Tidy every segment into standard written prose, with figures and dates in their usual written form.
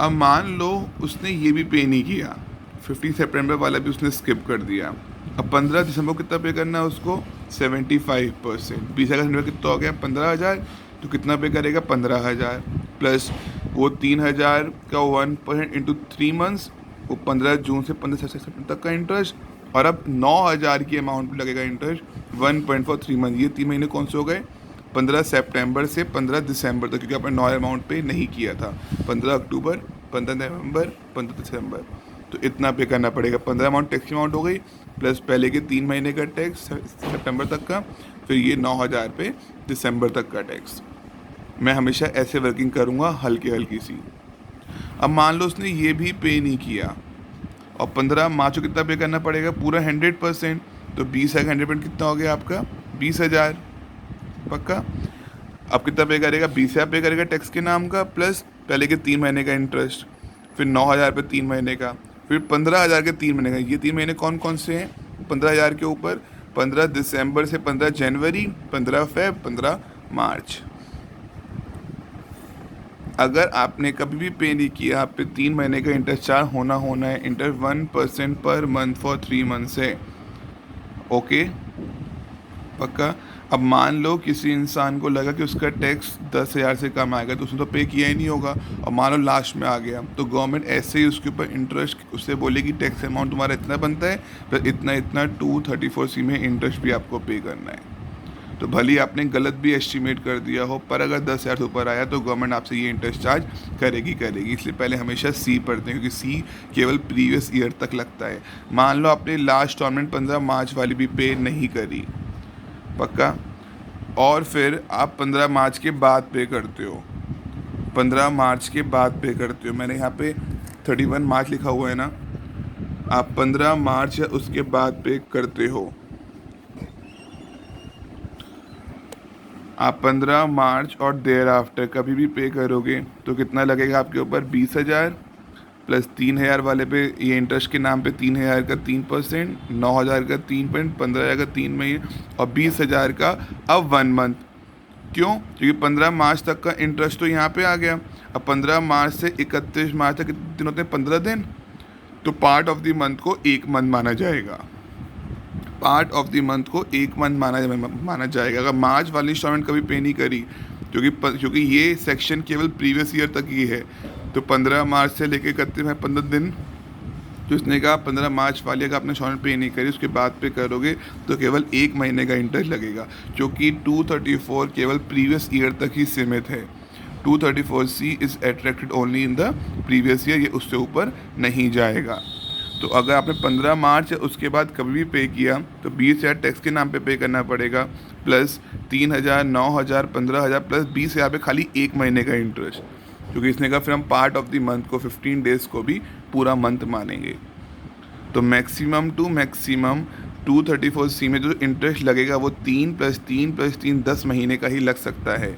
अब मान लो उसने ये भी पे नहीं किया, 15 सितंबर वाला भी उसने स्किप कर दिया। अब 15 दिसंबर को कितना पे करना है उसको? 75%। 20 का कितना हो गया? 15,000। तो कितना पे करेगा? 15,000 प्लस वो 3,000 का 1% इंटू 3 मंथ्स, वो 15 जून से 15 सितंबर तक का इंटरेस्ट। और अब 9,000 की अमाउंट पे लगेगा इंटरेस्ट, 1 पॉइंट फॉर 3 मंथ। ये 3 महीने कौन से हो गए? 15 सितंबर से 15 दिसंबर तक, क्योंकि आपने 9 अमाउंट पे नहीं किया था। 15 अक्टूबर, 15 नवंबर, 15 दिसंबर। तो इतना पे करना पड़ेगा। 15 अमाउंट टैक्स की अमाउंट हो गई, प्लस पहले के 3 महीने का टैक्स सितंबर तक का, फिर ये 9,000 पे दिसंबर तक का टैक्स। मैं हमेशा ऐसे वर्किंग करूँगा, हल्की हल्की सी। अब मान लो उसने ये भी पे नहीं किया, और 15 मार्च को कितना पे करना पड़ेगा? पूरा 100%। तो 20 है, 100% कितना हो गया आपका? 20,000। पक्का? अब कितना पे करेगा? 20,000 पे करेगा टैक्स के नाम का, प्लस पहले के 3 महीने का इंटरेस्ट, फिर 9,000 पे 3 महीने का, फिर 15,000 के 3 महीने का। ये 3 महीने कौन कौन से हैं 15,000 के ऊपर? 15 दिसंबर से 15 जनवरी, 15 फेब, 15 मार्च। अगर आपने कभी भी पे नहीं किया, आप पे 3 महीने का इंटरेस्ट चार्ज होना है। Interest 1% per month for 3 months है। ओके? पक्का? अब मान लो किसी इंसान को लगा कि उसका टैक्स 10,000 से कम आएगा, तो उसने तो पे किया ही नहीं होगा, और मान लो लास्ट में आ गया, तो गवर्नमेंट ऐसे ही उसके ऊपर इंटरेस्ट उससे बोलेगी टैक्स अमाउंट तुम्हारा इतना बनता है, फिर इतना इतना 234C में इंटरेस्ट भी आपको पे करना है। तो भले ही आपने गलत भी एस्टिमेट कर दिया हो, पर अगर 10,000 से ऊपर आया तो गवर्नमेंट आपसे ये इंटरेस्ट चार्ज करेगी। इसलिए पहले हमेशा सी पढ़ते हैं, क्योंकि सी केवल प्रीवियस ईयर तक लगता है। मान लो आपने लास्ट इंस्टॉलमेंट 15 मार्च वाली भी पे नहीं करी, पक्का? और फिर आप 15 मार्च के बाद पे करते हो, 15 मार्च के बाद पे करते हो। मैंने यहाँ पे 31 मार्च लिखा हुआ है ना, आप 15 मार्च या उसके बाद पे करते हो। आप 15 मार्च और देयर आफ्टर कभी भी पे करोगे तो कितना लगेगा आपके ऊपर? 20,000 प्लस 3,000 वाले पे, ये इंटरेस्ट के नाम पे 3,000 का 3%, 9,000 का 3%, 15,000 का 3 महीने, और 20,000 का अब 1 मंथ। क्यों? क्योंकि 15 मार्च तक का इंटरेस्ट तो यहाँ पे आ गया। अब 15 मार्च से 31 मार्च तक कितने दिन होते हैं? 15 दिन। तो पार्ट ऑफ द मंथ को एक मंथ माना जाएगा। पार्ट ऑफ द मंथ को एक मंथ माना जाएगा। अगर मार्च वाली इंस्टॉलमेंट कभी पे नहीं करी, क्योंकि ये सेक्शन केवल प्रीवियस ईयर तक ही है, तो 15 मार्च से लेके 31 में 15 दिन। तो इसने कहा 15 मार्च वाली अगर आपने इंस्टॉलमेंट पे नहीं करी, उसके बाद पे करोगे तो केवल 1 महीने का इंटरेस्ट लगेगा, क्योंकि 234 केवल प्रीवियस ईयर तक ही सीमित है। 234C is attracted only in the previous year, ये उससे ऊपर नहीं जाएगा। तो अगर आपने 15 मार्च या उसके बाद कभी भी पे किया, तो 20,000 टैक्स के नाम पे करना पड़ेगा, प्लस 3,000, 9,000, 15,000 प्लस 20,000 पे खाली 1 महीने का इंटरेस्ट, क्योंकि इसने कहा फिर हम पार्ट ऑफ द मंथ को 15 डेज को भी पूरा मंथ मानेंगे। तो मैक्सिमम टू मैक्सिमम 234C में जो इंटरेस्ट लगेगा वो 3+3+3 10 महीने का ही लग सकता है।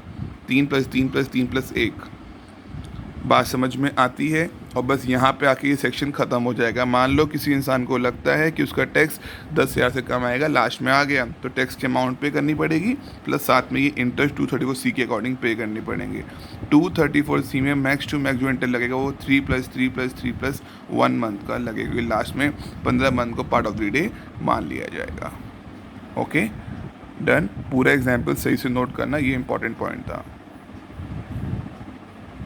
3+3+3+1। बात समझ में आती है? और बस यहाँ पे आके ये सेक्शन ख़त्म हो जाएगा। मान लो किसी इंसान को लगता है कि उसका टैक्स 10,000 से कम आएगा, लास्ट में आ गया, तो टैक्स की अमाउंट पे करनी पड़ेगी, प्लस साथ में ये इंटरेस्ट 234C के अकॉर्डिंग पे करने पड़ेंगे। 234C में मैक्स टू मैक्स जो इंटरेस्ट लगेगा वो 3+3+3+1 मंथ का लगेगा, क्योंकि लास्ट में 15 मंथ को पार्ट ऑफ द डे मान लिया जाएगा। Okay, done. पूरा एग्जाम्पल सही से नोट करना, ये इंपॉर्टेंट पॉइंट था।